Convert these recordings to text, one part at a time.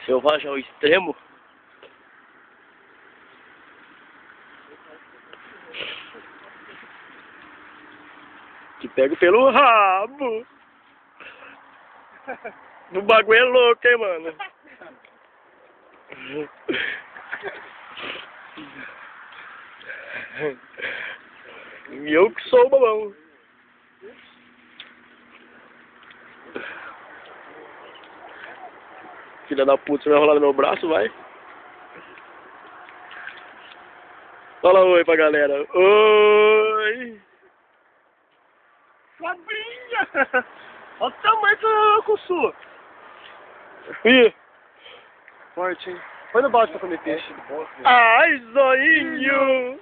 Selvagem ao extremo. Te pego pelo rabo. O bagulho é louco, hein, mano. E eu que sou o babão. Filha da puta, você vai rolar no meu braço, vai? Fala oi pra galera. Oi! Cobrinha! Olha o tamanho do cussu. Ih! Forte, hein? Põe no balde pra comer peixe. Ai, zoinho!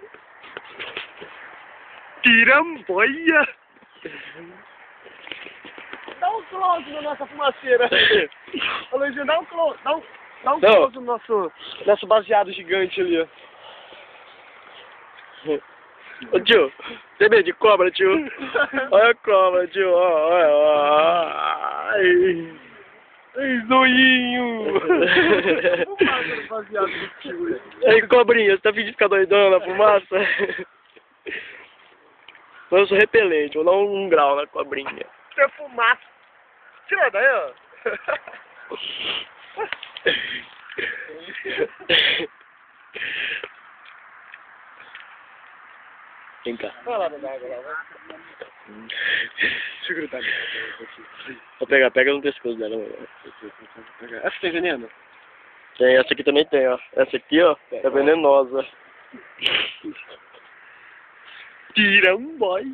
Tiramboia! Dá um close na nossa fumaceira. Ô Luizinho, dá um close. Dá um Não. close no nosso baseado gigante ali, ó. Ô tio, tem medo de cobra, tio? Olha a cobra, tio, olha. Ai, zoinho! Baseado do tio. Ei, cobrinha, você tá fingindo ficar doidão na fumaça? Mas eu sou repelente, vou dar um grau na cobrinha. Você é fumaça. Tira daí, ó. Vem cá. Vai lá na água lá, vai. Segura tá. Vou pegar, pega no pescoço dela. Mano. Essa tem veneno? Tem, essa aqui também tem, ó. Essa aqui, ó, é venenosa. Tiramboia.